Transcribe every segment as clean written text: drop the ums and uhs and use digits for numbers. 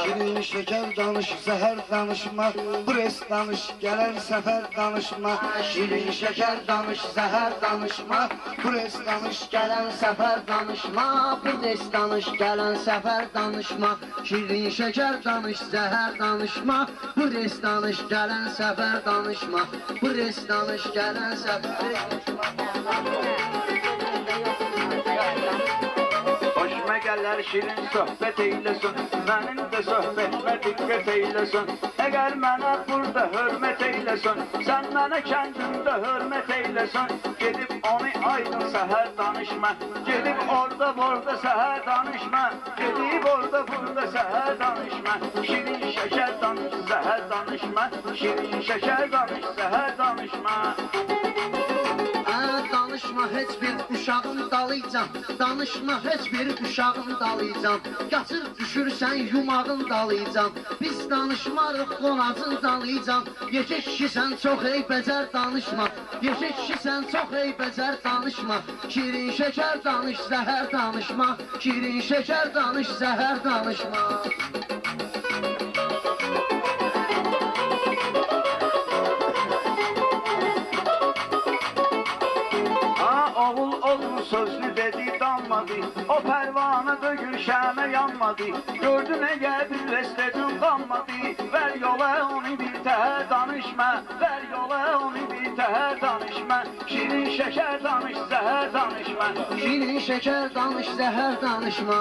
Şirin şeker danış, zəhər danışma, Brest danış, gələn səfər danışma. Şirin şeker danış, zəhər danışma, Brest danış, gələn səfər danışma. Brest danış, gələn səfər danışma. Şirin şeker danış, zəhər danışma. Brest danış, gələn səfər danışma. Brest danış, gələn səfər danışma. Hoşuma gələr şirin söhbət eyləsin, mənim də söhbətimə diqqət eyləsin. Əgər mənə burada hörmət eyləsin, sən mənə kəndində hörmət eyləsin. Gedib onu aydın səhər danışma, gedib orada burada səhər danışma. Gedib orada burada səhər danışma. Şirin şəkər danış, zəhər danışma. Şirin şəkər danış, zəhər danışma. Danışma heç bir uşağın dalıcan, danışma heç bir uşağın dalıcan. Qaçır düşürsən yumağın dalıcan, biz danışmarıq qonacın dalıcan. Yekə kişisən çox ey becər danışma, yekə kişisən çox ey becər danışma. Şirin şəkər danış, zəhər danışma. Şirin şəkər danış, zəhər danışma. Oğul oğlun sözünü dedi danmadı, o pərvanədə gülşəmə yanmadı. Gördün əgər bir rəstədün qanmadı, ver yola onu bir təhər danışma, ver yola onu bir təhər danışma. Şirin şəkər danış, zəhər danışma. Şirin şeker danış, zəhər danışma.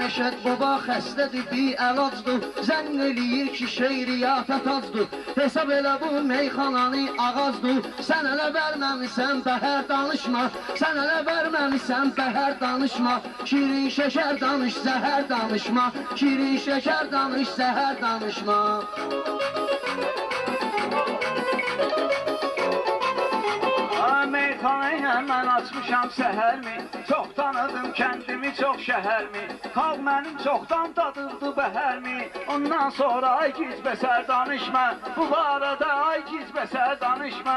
Məşəd baba xəstədir, bir əlacdır. Zənn eləyir ki, şeiriyyata tacdır. Hesab elə bu meyxananı ağazdır. Sən ələ verməmisən, bəhər danışma. Sən ələ verməmisən, bəhər danışma. Şirin şəkər danış, zəhər danışma. Şirin şəkər danış, zəhər danışma. Meyxanaya mən açmışam səhərmi, çox tanıdım kəndimi, çox şəhərmi. Xalq mənim çoxdan dadıldı bəhərmi. Ondan sonra ay gizbəsər danışma, bu barada ay gizbəsər danışma.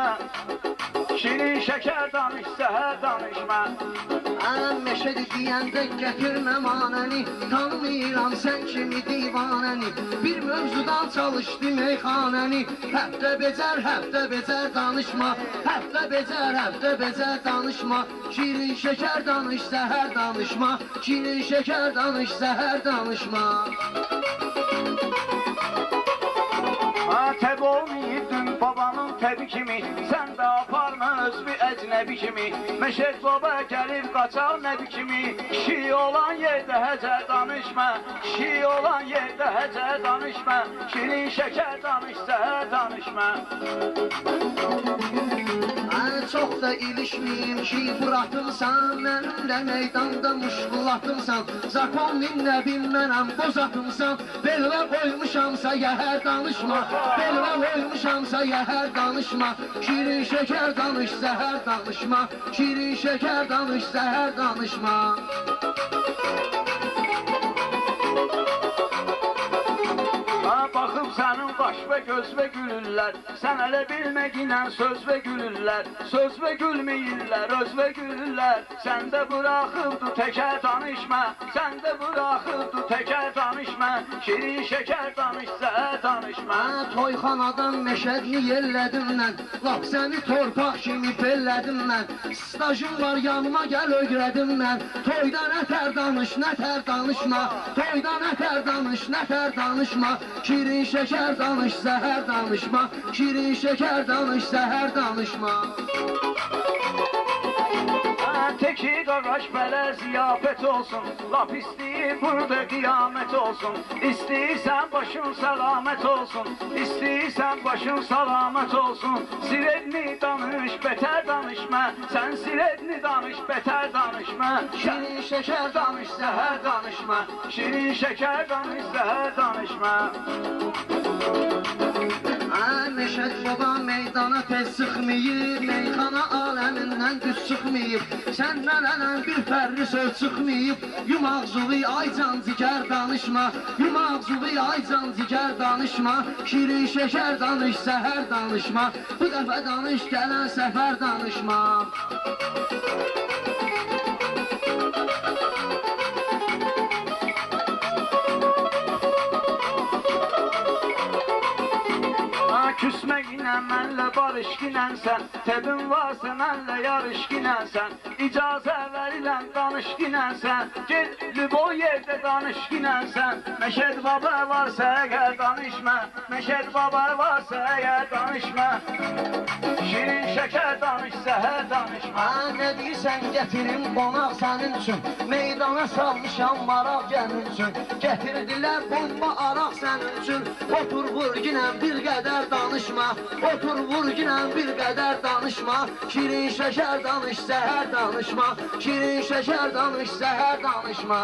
Şirin şəkər danış, zəhər danışma. Məşədi deyəndə gətirmə manəni, tanımıram sən kimi divanəni. Bir mövzudan çalışdı meyxanəni, həftə becər danışma. Həftə becər danışma. Şirin şəkər danış, zəhər danışma. Şirin şəkər danış, zəhər danışma. Təb olmayıbdın babanın təbi kimi, sən də aparma özbü əcnəbi kimi. Məşəd baba gəlib qaçar nəbi kimi. Kişi olan yerdə həcər danışma, kişi olan yerdə həcər danışma. Şirin şəkər danış, zəhər danışma. Çox da ilişməyim ki, bıratımsan, mənimlə meydanda muşqulatımsan. Zakon minləbim mənəm, bozatımsan. Belimə qoymuşamsa yəhər danışma, belimə qoymuşamsa yəhər danışma. Şirin şəkər danış, zəhər danışma. Şirin şəkər danış, zəhər danışma. Baxıb sənin qaş və göz və gülürlər, sən elə bilməginə söz və gülürlər. Söz və gülməyirlər, öz və gülürlər. Sən də bıraxıbdı təkər danışma, sən də bıraxıbdı təkər danışma. Şirin şəkər danış, zəhər danışma. Toyxanadan meşədni yerlədim mən, lap səni torpaq kimi bellədim mən. Stajım var yanıma gəl öyrədim mən. Toyda nətər danış, nətər danışma. Toyda nətər danış, nətər danışma. Şirin şəkər danış, zəhər danışma. Şirin şəkər danış, zəhər danışma. Teki qaqaş bələ ziyafət olsun, lap istəyir burada qiyamət olsun. İstəyirsən başın səlamət olsun, istəyirsən başın səlamət olsun. Siredni danış, betər danışma, sən siredni danış, betər danışma. Şirin şəkər danış, zəhər danışma. Şirin şəkər danış, zəhər danışma. Məşəd baba meydana tez çıxmayıb, meyxana aləmindən düz çıxmayıb. Səndən ələn bir fərli söz çıxmayıb. Yumaqzuvi ay can cigər danışma, yumaqzuvi ay can cigər danışma. Şirin şəkər danış, zəhər danışma. Bu dəfə danış, gələn səfər danışma. ginən, mənlə barış ginən sən. Tebin varsa mənlə yarış ginən sən. İcazə verilən danış ginən sən. Gel Lübo yerdə danış ginən sən. Məşəd baba varsa əgər danışma. Məşəd baba varsa əgər danışma. Şirin şəkər danış, zəhər danışma. Nə deyirsən gətirim qonaq sənin üçün. Meydana salmışam maraq gəmin üçün. Gətirdilər bomba araq sənin üçün. Otur vur ginən bir qədər danışma. Otur vur ginən bir qədər danışma. Şirin şəkər danış, zəhər danışma. Şirin şəkər danış, zəhər danışma.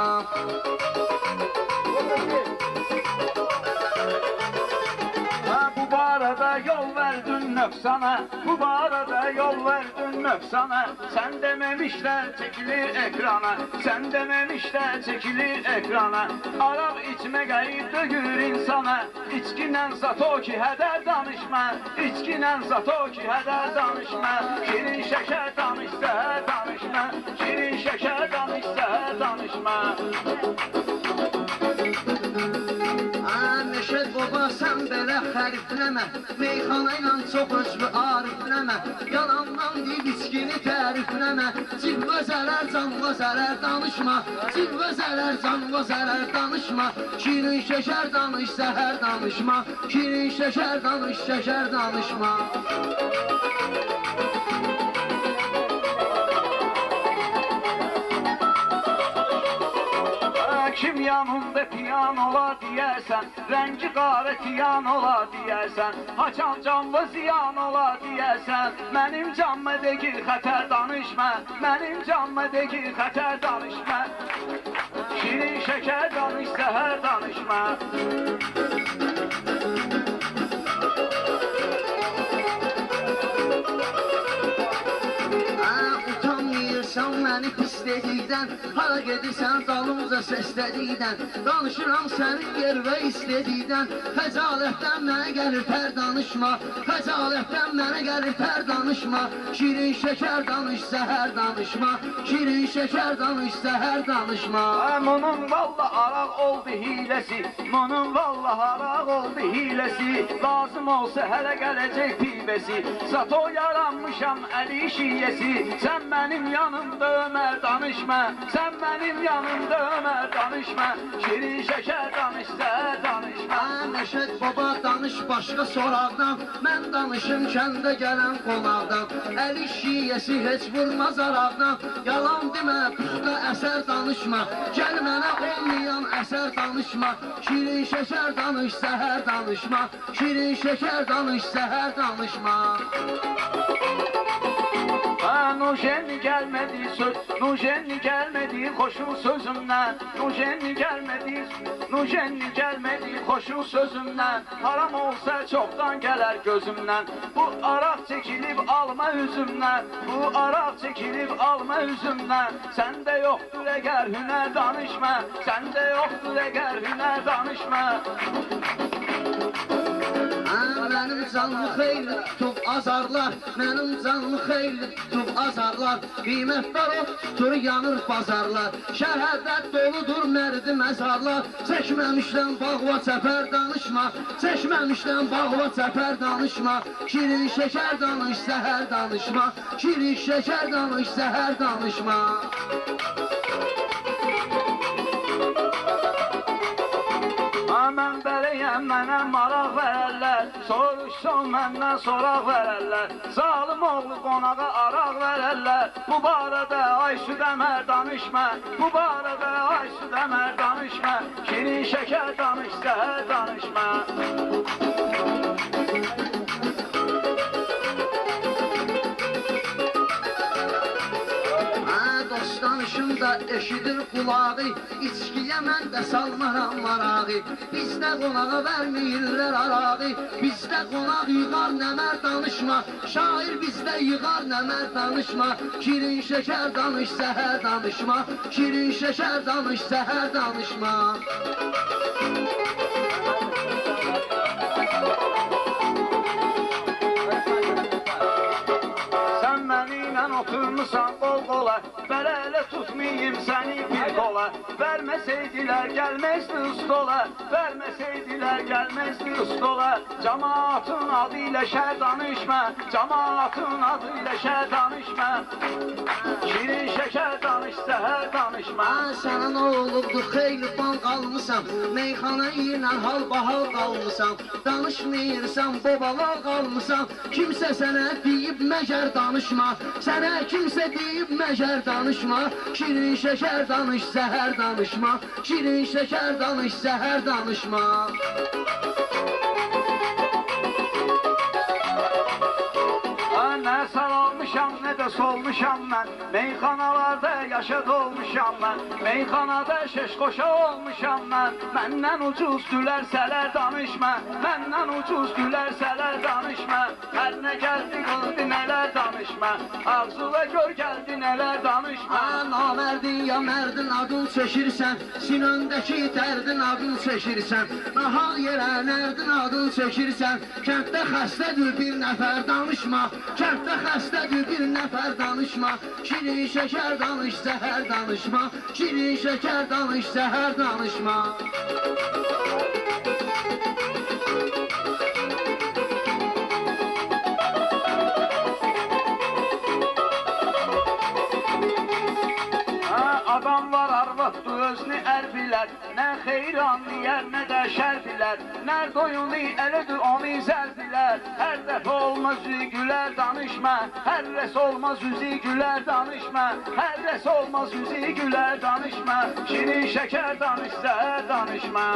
Bu barada yol verdin nöqsana. Bu barada yol verdin nöqsana. Sen dememişler çekilir ekrana. Sen dememişler çekilir ekrana. Araq içme qayıb dögür insana. İçkinen zato ki hədər danışma. İçkinen zato ki hədər danışma. Şirin şəkər danış, zəhər danışma. Şirin şəkər danış, zəhər danışma. Məşəd baba sən belə xərifləmə. Meyxana ilə çox özlü arifləmə. Yalandan deyib içkini tərifləmə. Cilvə zərər, canva zərər danışma. Cilvə zərər, canva zərər danışma. Şirin şəkər danış, zəhər danışma. Şirin şəkər danış, şəkər danışma. Kim yanında piyan olar deyərsən, rəngi qarə tiyan olar deyərsən, haçan canlı ziyan olar deyərsən, mənim canıma degir xətər danışma, mənim canıma degir xətər danışma, şirin şəkər danış, zəhər danışma. Utanmıyırsan məni pisledikdən, hara gedirsən dalımca səslədikdən, danışıram sənin yer və istədikdən, xəcalətdən mənə gəlir tər danışma, xəcalətdən mənə gəlir tər danışma, şirin şəkər danış, zəhər danışma, şirin şəkər danış, zəhər danışma. Bunun valla araq oldu hiləsi, bunun valla araq oldu hiləsi, lazım olsa hələ gələcək pivəsi, zato yaranmışam əli şiyəsi, sən mənim yanımda Ömər danışma, sən mənim yanımda Ömər danışma, şirin şəkər danış, zəhər danışma. Məşəd baba danış başqa soraqdan, mən danışım kəndə gələn qonaqdan, əli şiyəsi heç vurmaz araqdan, yalan demə, puxta əsər danışma, gəl mənə olmayan əsər danışma, şirin şəkər danış, zəhər danışma, şirin şəkər danış, zəhər danışma. Nuşenli gelmedi söz, Nuşenli gelmedi hoşun sözümden, Nuşenli gelmedi hoşun sözümden, haram olsa çoktan gelir gözümden, bu araq çekilip alma üzümden, bu araq çekilip alma üzümden, sende yoktur eğer hüner danışma, sende yoktur eğer hüner danışma. Mənim canlı xeyli tutub azarlar, mənim canlı xeyli tutub azarlar, qiymətlər o tutur yanır bazarlar, şəhərdə doludur mərdi məzarlar, çəkməmişdən bağva çəpər danışma, çəkməmişdən bağva çəpər danışma, şirin şəkər danış, zəhər danışma, şirin şəkər danış, zəhər danışma. Mən beləyəm, mənə maraq verərlər, soruşsan məndən soraq verərlər, zalim oğlu qonağa araq verərlər, bu barədə ay süd əmər danışma, bu barədə ay süd əmər danışma, şirin şəkər danış, zəhər danışma. Danışımda eşidir qulağı, içkiyə mən də salmaram marağı, bizdə qonağa verməyirlər arağı, bizdə qonaq yığar nəmər danışma, şair bizdə yığar nəmər danışma, şirin şəkər danış, zəhər danışma, şirin şəkər danış, zəhər danışma. vurursan qol qola, bələlə tutmayım səni bir qola. Verməsəydilər gəlməzdi ustola, verməsəydilər gəlməzdi ustola. Cəmaatın adı ilə şər danışma, cəmaatın adı ilə şər danışma. Şirin şəkər danış, zəhər danışma. Sənə nə olubdu, xeyli ban qalmısan, meyxana ilə hal-bahal qalmısan. Danışmayırsan, bobalal qalmısan, kimsə sənə deyib məgər danışma. Sənə kimsə deyib məgər danışma. Şirin şəkər danış, zəhər danışma. Şirin şəkər danış, zəhər danışma. Nə sağalmışam, nə də solmuşam mən. Meyxanalarda yaşa dolmuşam mən. Meyxanada şeş qoşa olmuşam mən. Məndən ucuz gülərsələr danışma. Məndən ucuz gülərsələr danışma. Hər nə gəldi qıldı nələr danışma. Ağzına gör gəldi nələr danışma. Namərdin ya mərdin adın çəkirsən, sinöndəki dərdin adın çəkirsən. Nahal yerə nərdin adın çəkirsən. Kənddə xəstədir bir nəfər danışma. Kənddə xəstədir bir nəfər danışma. Şirin şəkər danış, zəhər danışma. Şirin şəkər danış, zəhər danışma. Adam var arvaddır özünü ər bilər. Nə xeyran deyər, nə də şər bilər. Nər doyunu elədir onu zər bilər. Hər dəfə olmaz üzü gülər danışma. Hər rəs olmaz üzü gülər danışma. Hər rəs olmaz üzü gülər danışma. Şirin şəkər danış, zəhər danışma.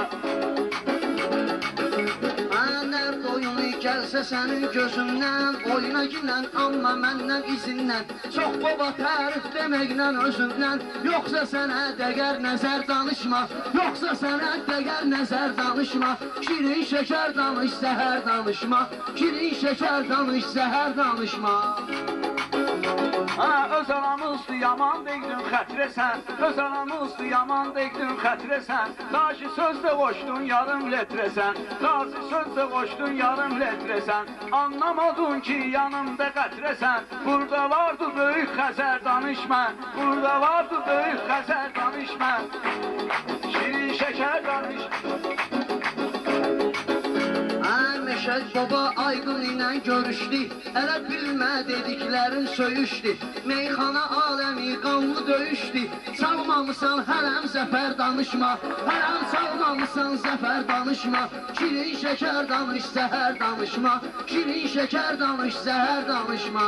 Nər doyunu gəlsə sənin gözündən, oyuna girən amma məndən izindən. Çox baba tərif deməklə özündən. Yoxsa sənə dəgər nəzər danışma. Yoxsa sənə dəgər nəzər danışma. Şirin şəkər danış, zəhər danışma. Şirin şəkər danış, zəhər danışma. Öz anamızdır yaman deydin xətrəsən. Öz anamızdır yaman deydin xətrəsən. Daşı sözdə qoşdun yarım letrəsən. Daşı sözdə qoşdun yarım letrəsən. Anlamadın ki yanımda qətrəsən. Burada vardı böyük Xəzər danışma. Burada vardı böyük Xəzər danışma. Şirin şəkər danış. Məşəd baba Aydın ilə görüşdü. Hələ bilmə dediklərin söyüşdü. Meyxana aləmi qanlı döyüşdü. Çalmamısan hələm zəfər danışma. Hələm çalmamısan zəfər danışma. Şirin şəkər danış, zəhər danışma. Şirin şəkər danış, zəhər danışma.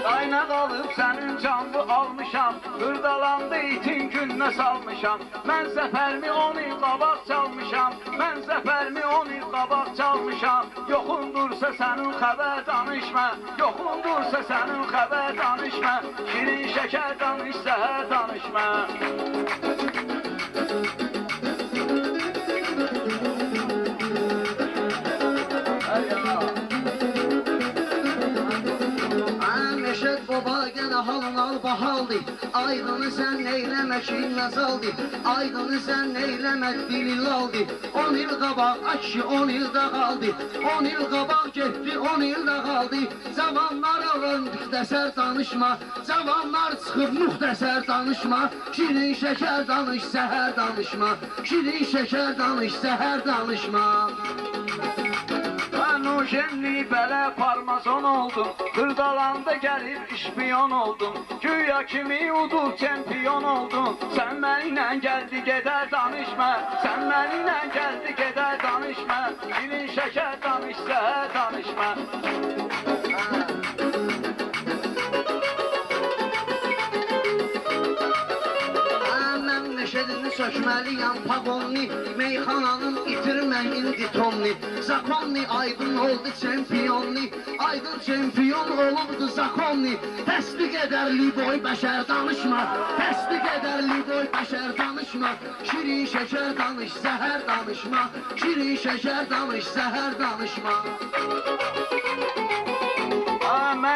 Dayna qalıb sənin canlı almışam. Hırdalandı itin gününə salmışam. Mən zəfərmi 10 il qabaq çalmışam. Mən zəfərmi 10 il qabaq çalmışam. Yoxundursa sənin xəbər danışma. Yoxundursa sənin xəbər danışma. Şirin şəkər danış, zəhər danışma. Məşəd baba yenə halın al bahaldı. Aydını sən neyləmək nazaldı. Aydını sən neyləmək dilil aldı. 10 il qabaq açı 10 ildə qaldı. 10 il qabaq getdi 10 ildə qaldı. Cavanlar alın müxtəsər danışma. Cavanlar çıxıb müxtəsər danışma. Şirin şəkər danış, zəhər danışma. Şirin şəkər danış, zəhər danışma. Nuşenli belə parmazon oldum. Hırdalanda gəlib işpiyon oldum. Güya kimi udub çempiyon oldum. Sən mənimlə gəldi gedər danışma. Sən mənimlə gəldi gedər danışma. Şirin şəkər danış, zəhər danışma. Məşədini sökməliyəm paqonni. Meyxananın itirməyin ditonni. Zakonni Aydın oldu çempiyonni. Aydın çempiyon olubdu Zakonni. Təsdiq edər Liboy bəşər danışma. Təsdiq edər Liboy bəşər danışma. Şirin şəkər danış, zəhər danışma. Şirin şəkər danış, zəhər danışma.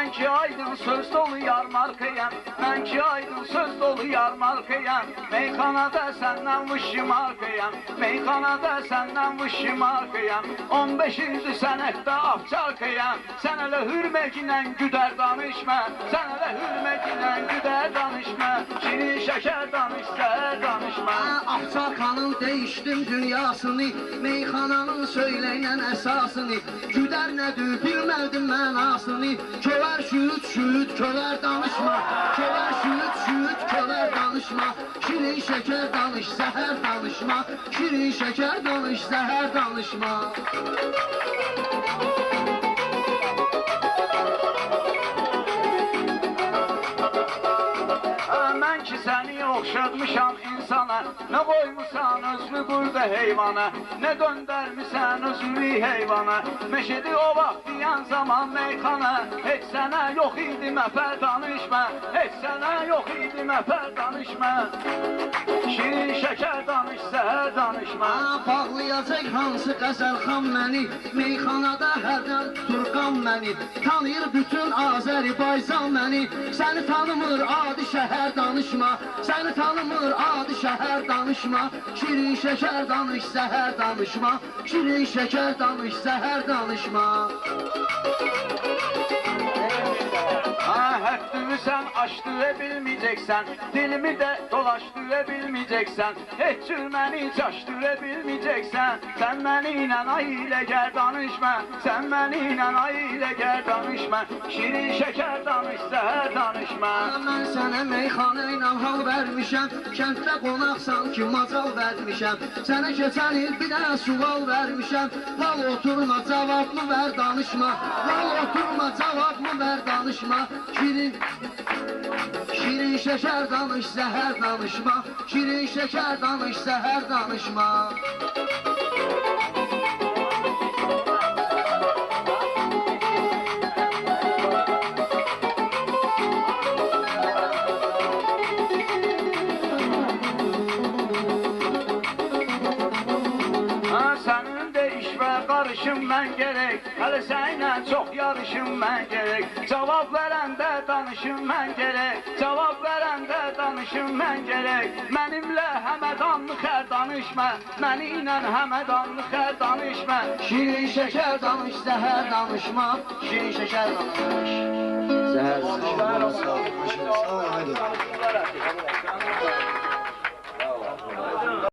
mən ki aydın söz dolu yarmarkayam, mən ki aydın söz dolu yarmarkayam. Meyxanada səndən vışımarkayam, meyxanada səndən vışımarkayam. 15-ci sənətdə afçarkayam, sən elə hürməklə güdər danışma, sən elə hürməklə güdər danışma. Şirin şəkər danış, zəhər danışma. Afçarkanın değiştim dünyasını, meyxananın söyleyen esasını. Güder nedir bilmedim mənasını. Köver şüyüt şüyüt köver danışma, köver şüyüt şüyüt köver danışma. Şirin şeker danış, zəhər danışma, şirin şeker danış, zəhər danışma. Mən ki səni oxşatmışam insana, nə qoymusan özünü burada heyvana, nə göndərmisən özünü heyvana. Meşedi o vaxt diyan zaman meyxana, heç sənə yox idi məfər danışma, heç sənə yox idi məfər danışma. Şirin şəkər danış, zəhər danışma. Bağlayacaq hansı qəzəlxan məni, meyxanada hərdən turqan məni. Tanıyır bütün Azərbaycan məni, səni tanımır adi şəhər danışma, səni tanımır adi şəhər danışma. Şirin şəkər danış, zəhər danışma, şirin şəkər danış, zəhər danışma. Həddimi sən aşdıra bilməyəcəksən, dilimi də dolaşdıra bilməyəcəksən, heç cür məni çaşdıra bilməyəcəksən. Sən məni ilə ailəgər danışma, sən məni ilə ailəgər danışma. Şirin şəkər danış, zəhər danışma. Mən sənə meyxana ilə hal vermişəm, kənddə qonaqsan ki macal vermişəm. Sənə keçən il bir dənə sual vermişəm, lal oturma cavabımı ver danışma, lal oturma cavabımı ver danışma. Şirin şeker danış, zəhər danışma, şirin şeker danış, zəhər danışma. Sənin də iş və qarışım mən gerək, hələ sənlə çox yarışım mən gerək. Cavab verəndə danışım mən gerək, cavab verəndə danışım mən gerək. Mənimlə həmədanlı xər danışma, məni ilə həmədanlı xər danışma. Şirin şeker danış, zəhər danışma, şirin şeker danış, zəhər danışma. Sağ ol, haydi.